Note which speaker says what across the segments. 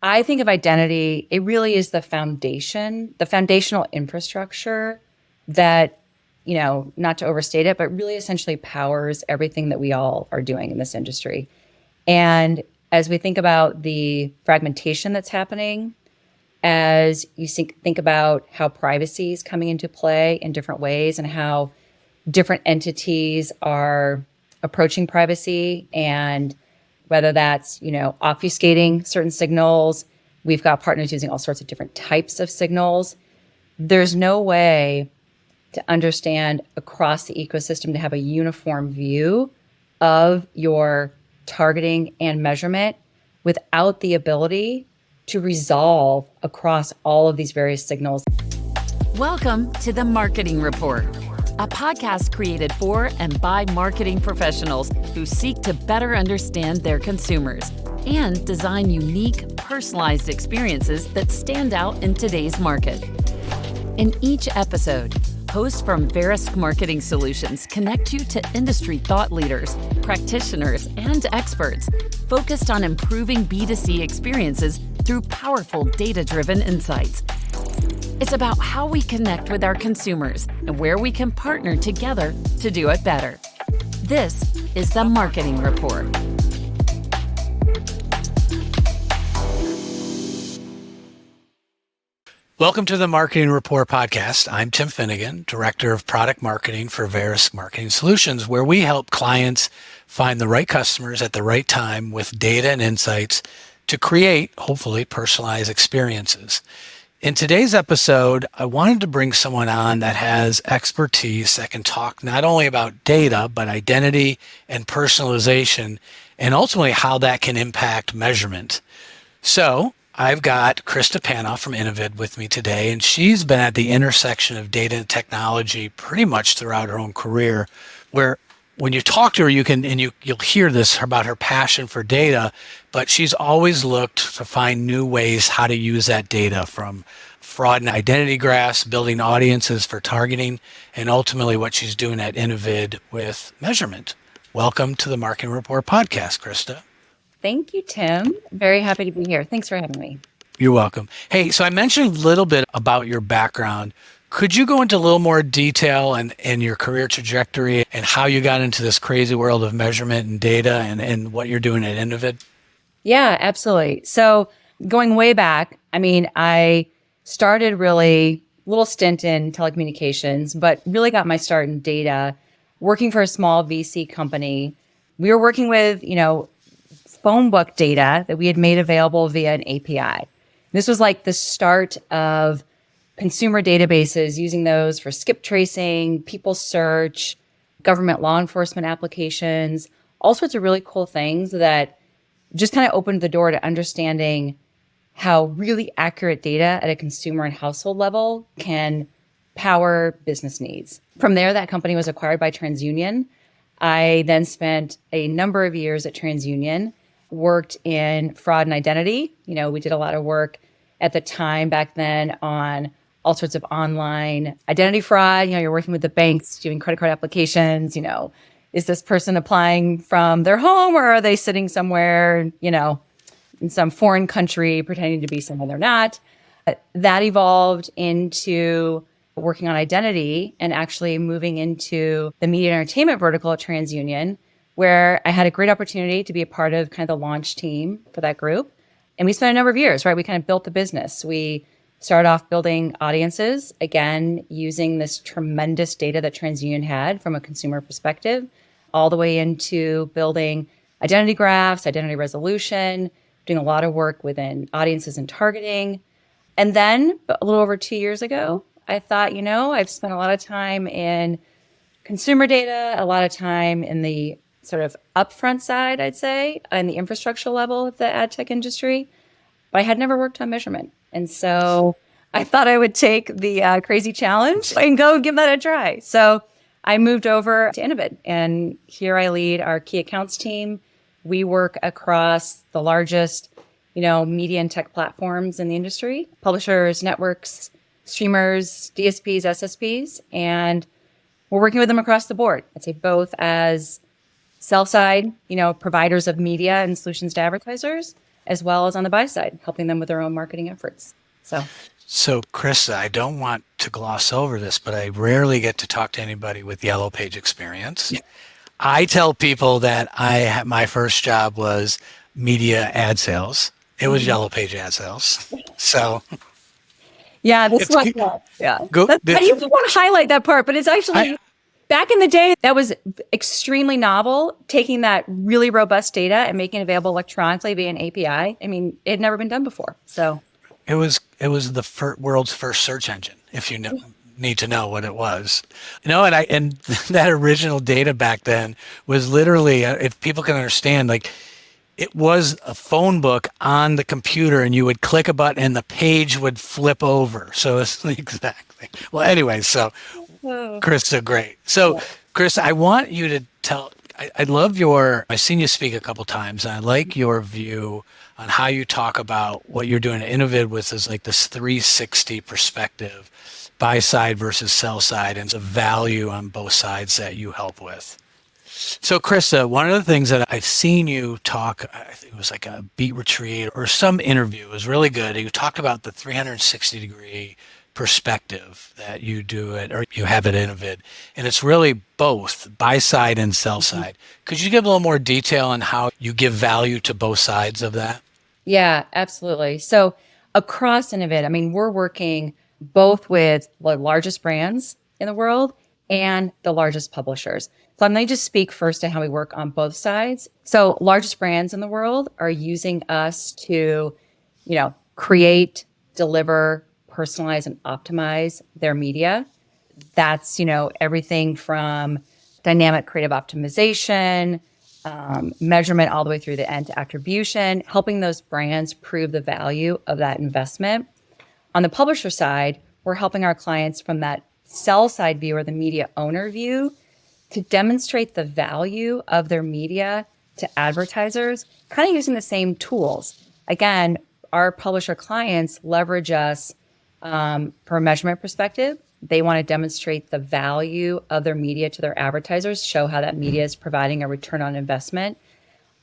Speaker 1: I think of identity, it really is the foundation, the foundational infrastructure that, not to overstate it, but really essentially powers everything that we all are doing in this industry. And as we think about the fragmentation that's happening, as you think about how privacy is coming into play in different ways and how different entities are approaching privacy, and whether that's, obfuscating certain signals. We've got partners using all sorts of different types of signals. There's no way to understand across the ecosystem to have a uniform view of your targeting and measurement without the ability to resolve across all of these various signals.
Speaker 2: Welcome to the Marketing Rapport, a podcast created for and by marketing professionals who seek to better understand their consumers and design unique, personalized experiences that stand out in today's market. In each episode, hosts from Verisk Marketing Solutions connect you to industry thought leaders, practitioners, and experts focused on improving B2C experiences through powerful data-driven insights. It's about how we connect with our consumers and where we can partner together to do it better. This is the Marketing Rapport.
Speaker 3: Welcome to the Marketing Rapport podcast. I'm Tim Finnigan, Director of Product Marketing for Verisk Marketing Solutions, where we help clients find the right customers at the right time with data and insights to create, hopefully, personalized experiences. In today's episode, I wanted to bring someone on that has expertise that can talk not only about data, but identity and personalization, and ultimately how that can impact measurement. So I've got Krista Panoff from Innovid with me today, and she's been at the intersection of data and technology pretty much throughout her own career, where when you talk to her, you'll hear this about her passion for data, but she's always looked to find new ways how to use that data, from fraud and identity graphs, building audiences for targeting, and ultimately what she's doing at Innovid with measurement. Welcome to the Marketing Rapport podcast, Krista.
Speaker 1: Thank you, Tim. Very happy to be here. Thanks for having me.
Speaker 3: You're welcome. Hey, so I mentioned a little bit about your background. Could you go into a little more detail and your career trajectory and how you got into this crazy world of measurement and data and what you're doing at Innovid?
Speaker 1: Yeah, absolutely. So going way back, I started really a little stint in telecommunications, but really got my start in data, working for a small VC company. We were working with, phone book data that we had made available via an API. This was like the start of consumer databases, using those for skip tracing, people search, government law enforcement applications, all sorts of really cool things that just kind of opened the door to understanding how really accurate data at a consumer and household level can power business needs. From there, that company was acquired by TransUnion. I then spent a number of years at TransUnion, worked in fraud and identity. We did a lot of work at the time back then on all sorts of online identity fraud. You're working with the banks, doing credit card applications. Is this person applying from their home, or are they sitting somewhere, in some foreign country pretending to be someone they're not? That evolved into working on identity and actually moving into the media and entertainment vertical at TransUnion, where I had a great opportunity to be a part of kind of the launch team for that group. And we spent a number of years, right? We kind of built the business. We started off building audiences, again, using this tremendous data that TransUnion had from a consumer perspective, all the way into building identity graphs, identity resolution, doing a lot of work within audiences and targeting. And then a little over 2 years ago, I thought, I've spent a lot of time in consumer data, a lot of time in the sort of upfront side, I'd say, and the infrastructure level of the AdTech industry, but I had never worked on measurement. And so I thought I would take the crazy challenge and go give that a try. So I moved over to Innovid, and here I lead our key accounts team. We work across the largest, media and tech platforms in the industry, publishers, networks, streamers, DSPs, SSPs, and we're working with them across the board. I'd say both as sell side, providers of media and solutions to advertisers, as well as on the buy side, helping them with their own marketing efforts.
Speaker 3: So, Krista, I don't want to gloss over this, but I rarely get to talk to anybody with Yellow Page experience. I tell people that my first job was media ad sales. It was Yellow Page ad sales. So
Speaker 1: yeah, this
Speaker 3: it's
Speaker 1: one, yeah.
Speaker 3: go.
Speaker 1: I usually want to highlight that part, but it's actually back in the day that was extremely novel. Taking that really robust data and making it available electronically via an API. I mean, it had never been done before. So
Speaker 3: It was the world's first search engine. If you need to know what it was, and that original data back then was literally, if people can understand, like it was a phone book on the computer, and you would click a button, and the page would flip over. So it's exactly. Well, anyway, so Krista, great. So, Krista, I want you to tell. I love I've seen you speak a couple times, and I like your view on how you talk about what you're doing at Innovid with is like this 360 perspective, buy side versus sell side, and the value on both sides that you help with. So, Krista, one of the things that I've seen you talk, I think it was like a beat retreat or some interview, it was really good. You talked about the 360-degree perspective that you do it, or you have at Innovid, and it's really both buy side and sell side. Could you give a little more detail on how you give value to both sides of that?
Speaker 1: yeah, absolutely. So across Innovid, I mean, we're working both with the largest brands in the world and the largest publishers. So I'm going to just speak first to how we work on both sides. So largest brands in the world are using us to, create, deliver, personalize, and optimize their media. That's, everything from dynamic creative optimization, measurement all the way through the end to attribution, helping those brands prove the value of that investment. On the publisher side, we're helping our clients from that sell side view or the media owner view to demonstrate the value of their media to advertisers, kind of using the same tools. Again, our publisher clients leverage us from a measurement perspective. They want to demonstrate the value of their media to their advertisers, show how that media is providing a return on investment.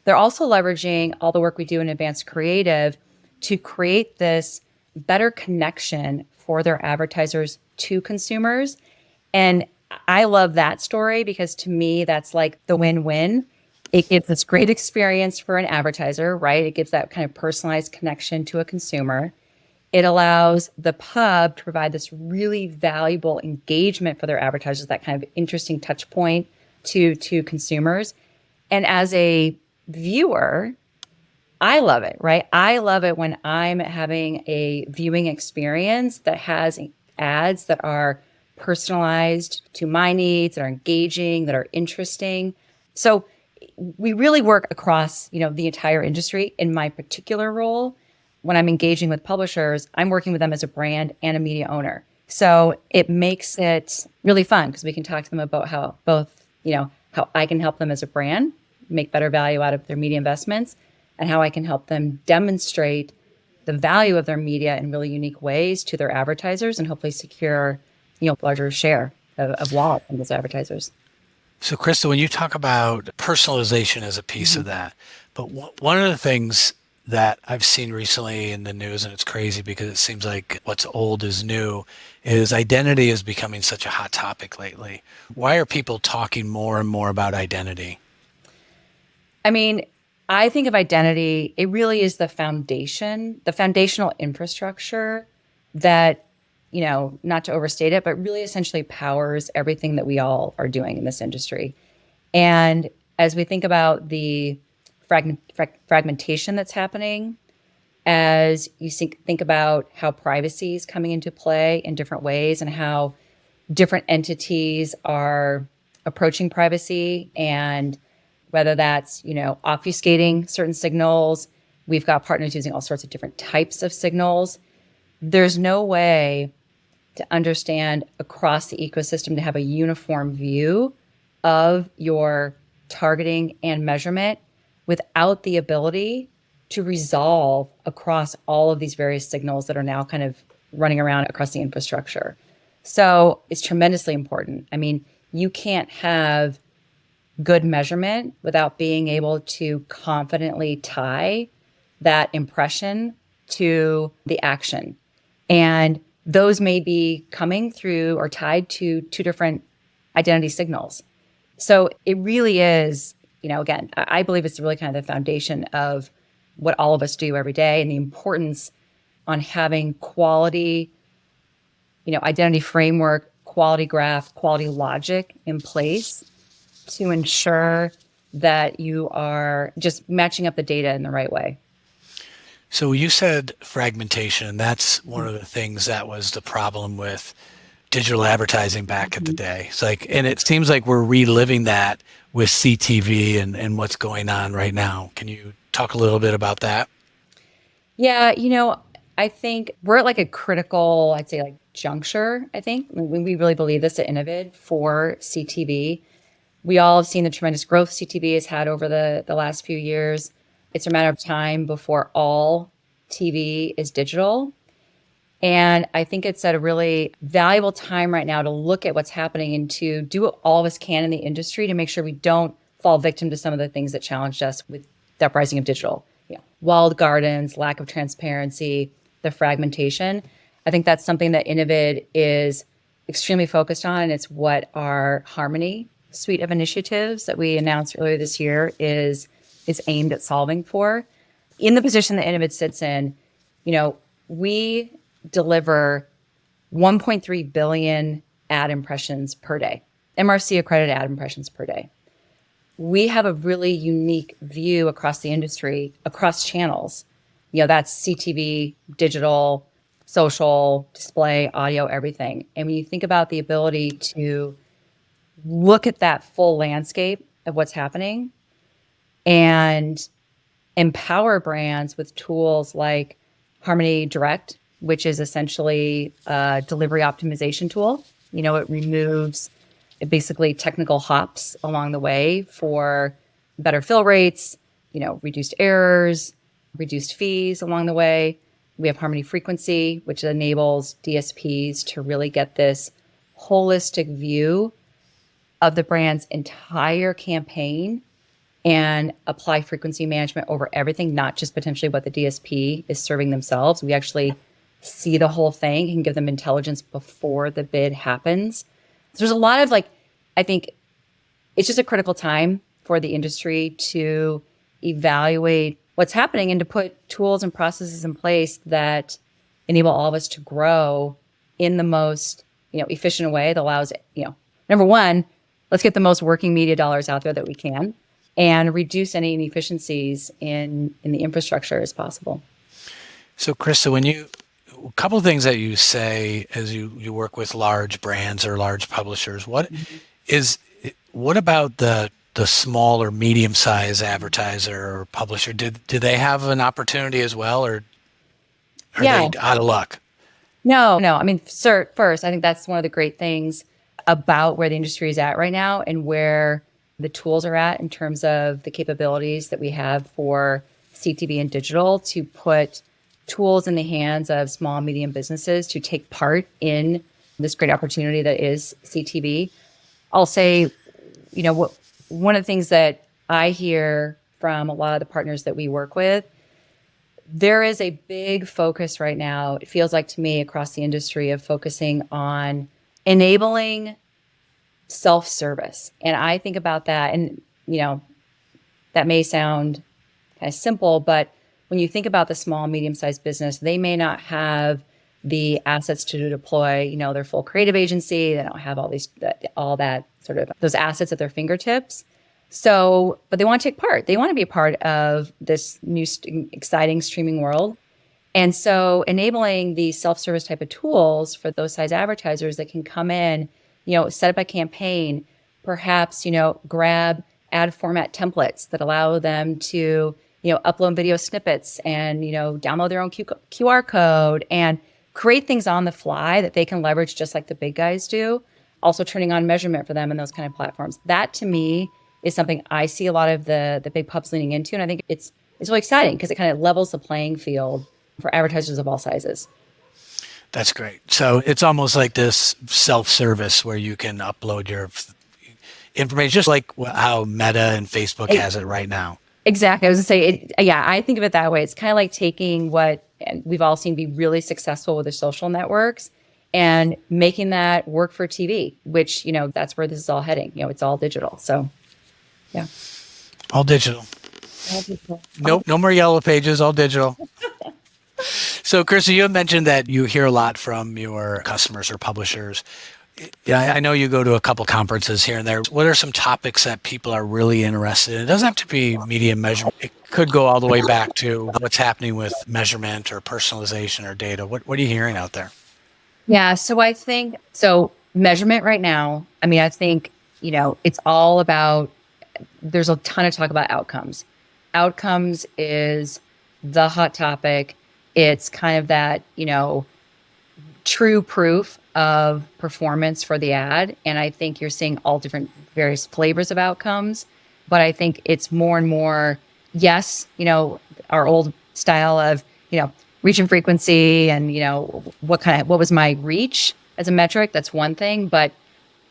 Speaker 1: They're also leveraging all the work we do in advanced creative to create this better connection for their advertisers to consumers. And I love that story because to me, that's like the win-win. It gives this great experience for an advertiser, right? It gives that kind of personalized connection to a consumer. It allows the pub to provide this really valuable engagement for their advertisers, that kind of interesting touch point to consumers. And as a viewer, I love it, right? I love it when I'm having a viewing experience that has ads that are personalized to my needs, that are engaging, that are interesting. So we really work across, the entire industry. In my particular role, when I'm engaging with publishers, I'm working with them as a brand and a media owner. So it makes it really fun because we can talk to them about how both, how I can help them as a brand make better value out of their media investments and how I can help them demonstrate the value of their media in really unique ways to their advertisers and hopefully secure, larger share of wallet from those advertisers.
Speaker 3: So, Krista, when you talk about personalization as a piece of that, but one of the things that I've seen recently in the news, and it's crazy because it seems like what's old is new, is identity is becoming such a hot topic lately. Why are people talking more and more about identity?
Speaker 1: I mean, I think of identity, it really is the foundation, the foundational infrastructure that, not to overstate it, but really essentially powers everything that we all are doing in this industry. And as we think about the fragmentation that's happening, as you think about how privacy is coming into play in different ways and how different entities are approaching privacy, and whether that's, obfuscating certain signals. We've got partners using all sorts of different types of signals. There's no way to understand across the ecosystem to have a uniform view of your targeting and measurement without the ability to resolve across all of these various signals that are now kind of running around across the infrastructure. So it's tremendously important. I mean, you can't have good measurement without being able to confidently tie that impression to the action. And those may be coming through or tied to two different identity signals. So it really is, again, I believe it's really kind of the foundation of what all of us do every day, and the importance on having quality, identity framework, quality graph, quality logic in place to ensure that you are just matching up the data in the right way.
Speaker 3: So you said fragmentation. That's one of the things that was the problem with digital advertising back in the day. It's like, and it seems like we're reliving that with CTV and what's going on right now. Can you talk a little bit about that?
Speaker 1: Yeah, I think we're at like a critical, I'd say like juncture, I think. We really believe this at Innovid for CTV. We all have seen the tremendous growth CTV has had over the last few years. It's a matter of time before all TV is digital. And I think it's at a really valuable time right now to look at what's happening and to do what all of us can in the industry to make sure we don't fall victim to some of the things that challenged us with the uprising of digital. Walled gardens, lack of transparency, the fragmentation. I think that's something that Innovid is extremely focused on. And it's what our Harmony suite of initiatives that we announced earlier this year is aimed at solving for. In the position that Innovid sits in, we deliver 1.3 billion ad impressions per day, MRC accredited ad impressions per day. We have a really unique view across the industry, across channels. That's CTV, digital, social, display, audio, everything. And when you think about the ability to look at that full landscape of what's happening and empower brands with tools like Harmony Direct, which is essentially a delivery optimization tool. It removes basically technical hops along the way for better fill rates, reduced errors, reduced fees along the way. We have Harmony Frequency, which enables DSPs to really get this holistic view of the brand's entire campaign and apply frequency management over everything, not just potentially what the DSP is serving themselves. We actually see the whole thing and give them intelligence before the bid happens. So there's a lot of I think it's just a critical time for the industry to evaluate what's happening and to put tools and processes in place that enable all of us to grow in the most, efficient way that allows, number one, let's get the most working media dollars out there that we can and reduce any inefficiencies in the infrastructure as possible.
Speaker 3: So Krista, a couple of things that you say as you work with large brands or large publishers, what about the small or medium-sized advertiser or publisher? Do they have an opportunity as well, or are they out of luck?
Speaker 1: No. I mean, first, I think that's one of the great things about where the industry is at right now and where the tools are at in terms of the capabilities that we have for CTV and digital to put tools in the hands of small and medium businesses to take part in this great opportunity that is CTV. I'll say, one of the things that I hear from a lot of the partners that we work with, there is a big focus right now, it feels like to me, across the industry of focusing on enabling self-service. And I think about that, and, that may sound kind of simple, but when you think about the small, medium-sized business, they may not have the assets to deploy, their full creative agency. They don't have all that sort of those assets at their fingertips. So, but they want to take part. They want to be a part of this new exciting streaming world. And so enabling these self-service type of tools for those size advertisers that can come in, set up a campaign, perhaps, grab ad format templates that allow them to, upload video snippets and, download their own QR code and create things on the fly that they can leverage just like the big guys do. Also turning on measurement for them and those kind of platforms. That to me is something I see a lot of the big pubs leaning into. And I think it's really exciting because it kind of levels the playing field for advertisers of all sizes.
Speaker 3: That's great. So it's almost like this self-service where you can upload your information, just like how Meta and Facebook has it right now.
Speaker 1: Exactly. I was gonna say, I think of it that way. It's kind of like taking what we've all seen be really successful with the social networks and making that work for TV, which, that's where this is all heading. It's all digital. So, yeah.
Speaker 3: All digital.
Speaker 1: All digital.
Speaker 3: Nope, no more yellow pages, all digital. So, Krista, you had mentioned that you hear a lot from your customers or publishers. Yeah, I know you go to a couple conferences here and there. What are some topics that people are really interested in? It doesn't have to be media measurement. It could go all the way back to what's happening with measurement or personalization or data. What are you hearing out there?
Speaker 1: Yeah. So I think, measurement right now, I think, it's all about, there's a ton of talk about outcomes. Outcomes is the hot topic. It's kind of that, true proof of performance for the ad. And I think you're seeing all different various flavors of outcomes. But I think it's more and more, yes, our old style of, reach and frequency and, what was my reach as a metric? That's one thing. But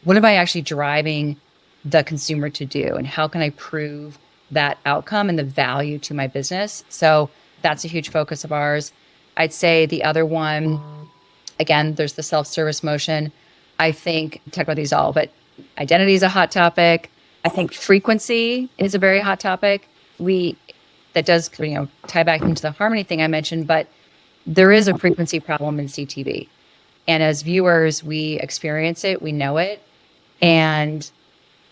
Speaker 1: what am I actually driving the consumer to do? And how can I prove that outcome and the value to my business? So that's a huge focus of ours. I'd say the other one, again, there's the self-service motion. I think, talk about these all, but identity is a hot topic. I think frequency is a very hot topic. That does, tie back into the Harmony thing I mentioned, but there is a frequency problem in CTV. And as viewers, we experience it, we know it. And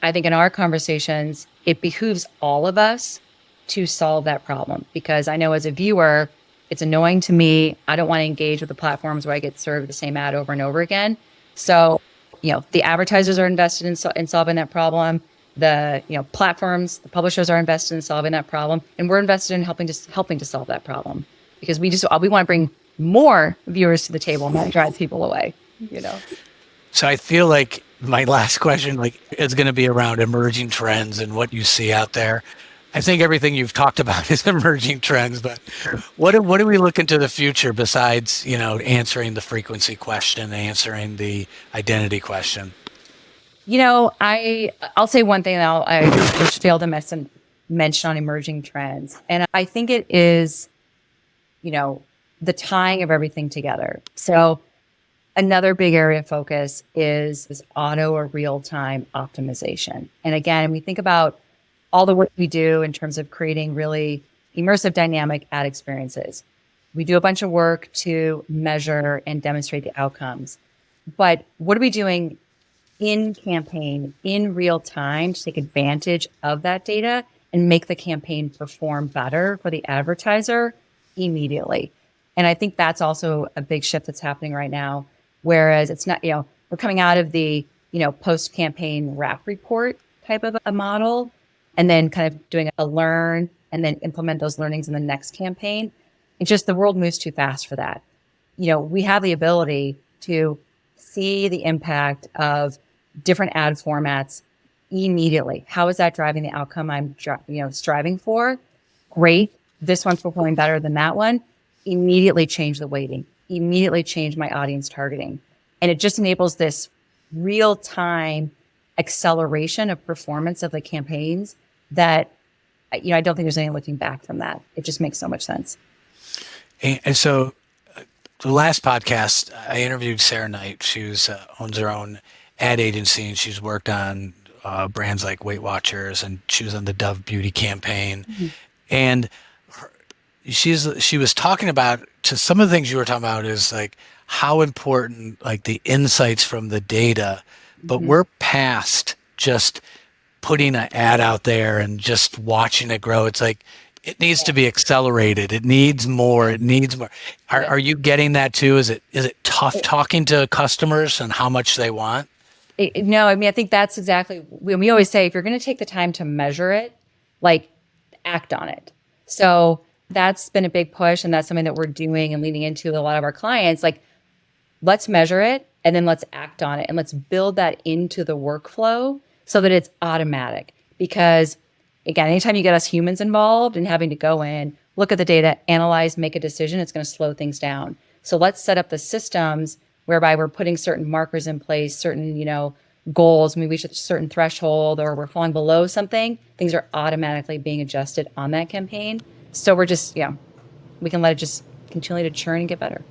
Speaker 1: I think in our conversations, it behooves all of us to solve that problem, because I know as a viewer, it's annoying to me. I don't want to engage with the platforms where I get served the same ad over and over again. So, the advertisers are invested in solving that problem. The platforms, the publishers are invested in solving that problem, and we're invested in helping to solve that problem, because we want to bring more viewers to the table and not drive people away.
Speaker 3: So I feel like my last question is going to be around emerging trends and what you see out there. I think everything you've talked about is emerging trends, but what do we look into the future besides, answering the frequency question, answering the identity question?
Speaker 1: I'll say one thing that I just failed to mention on emerging trends. And I think it is, the tying of everything together. So another big area of focus is auto or real-time optimization. And again, we think about all the work we do in terms of creating really immersive, dynamic ad experiences. We do a bunch of work to measure and demonstrate the outcomes. But what are we doing in campaign, in real time, to take advantage of that data and make the campaign perform better for the advertiser immediately? And I think that's also a big shift that's happening right now. Whereas it's not, we're coming out of the, post-campaign wrap report type of a model, and then kind of doing a learn and then implement those learnings in the next campaign. It's just the world moves too fast for that. We have the ability to see the impact of different ad formats immediately. How is that driving the outcome I'm striving for? Great. This one's performing better than that one. Immediately change the weighting. Immediately change my audience targeting. And it just enables this real-time acceleration of performance of the campaigns that, I don't think there's any looking back from that. It just makes so much sense.
Speaker 3: And so the last podcast, I interviewed Sarah Knight. She owns her own ad agency, and she's worked on brands like Weight Watchers, and she was on the Dove Beauty campaign. Mm-hmm. And she was talking about, to some of the things you were talking about, is how important the insights from the data, but mm-hmm. we're past just putting an ad out there and just watching it grow. It's it needs to be accelerated. It needs more. It needs more. Are you getting that too? Is it tough talking to customers and how much they want?
Speaker 1: No, I think that's exactly when we always say, if you're going to take the time to measure it, act on it. So that's been a big push, and that's something that we're doing and leaning into with a lot of our clients. Let's measure it, and then let's act on it, and let's build that into the workflow so that it's automatic. Because again, anytime you get us humans involved and having to go in, look at the data, analyze, make a decision, it's going to slow things down. So let's set up the systems whereby we're putting certain markers in place, certain, goals, when we reach a certain threshold or we're falling below something, things are automatically being adjusted on that campaign. So we're just, we can let it just continue to churn and get better.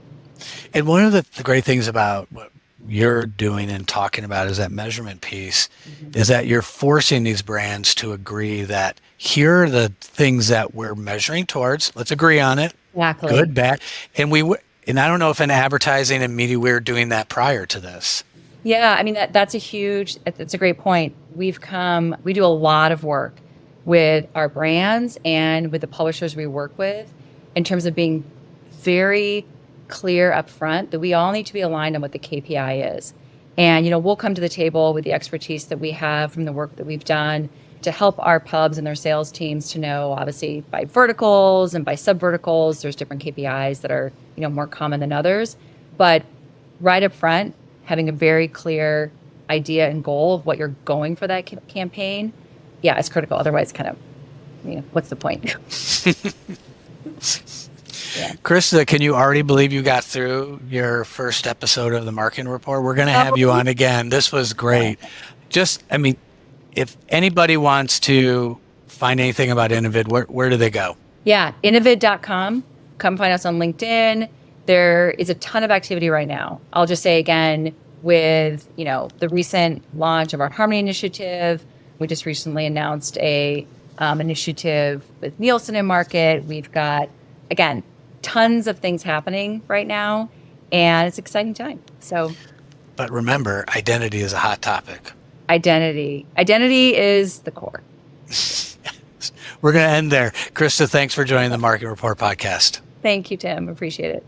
Speaker 3: And one of the great things about what you're doing and talking about is that measurement piece, is that you're forcing these brands to agree that here are the things that we're measuring towards. Let's agree on it.
Speaker 1: Exactly.
Speaker 3: Good, bad. And I don't know if in advertising and media, we were doing that prior to this.
Speaker 1: Yeah, I mean, that's a great point. We do a lot of work with our brands and with the publishers we work with in terms of being very clear up front that we all need to be aligned on what the KPI is. And, we'll come to the table with the expertise that we have from the work that we've done to help our pubs and their sales teams to know, obviously, by verticals and by sub-verticals, there's different KPIs that are, more common than others. But right up front, having a very clear idea and goal of what you're going for that campaign, it's critical. Otherwise, kind of, what's the point? Yeah.
Speaker 3: Krista, can you already believe you got through your first episode of the Marketing Report? We're going to have you on again. This was great. If anybody wants to find anything about Innovid, where do they go?
Speaker 1: Yeah, Innovid.com. Come find us on LinkedIn. There is a ton of activity right now. I'll just say again, with the recent launch of our Harmony initiative, we just recently announced a initiative with Nielsen in market. We've got, again, tons of things happening right now, and it's an exciting time.
Speaker 3: But remember, identity is a hot topic.
Speaker 1: Identity is the core.
Speaker 3: We're going to end there. Krista, thanks for joining the Marketing Report podcast.
Speaker 1: Thank you, Tim. Appreciate it.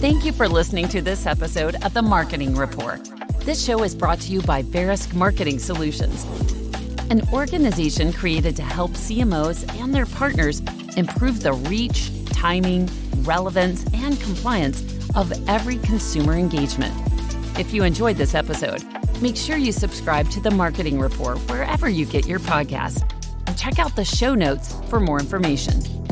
Speaker 2: Thank you for listening to this episode of the Marketing Report. This show is brought to you by Verisk Marketing Solutions, an organization created to help CMOs and their partners improve the reach, timing, relevance, and compliance of every consumer engagement. If you enjoyed this episode, make sure you subscribe to the Marketing Report wherever you get your podcasts, and check out the show notes for more information.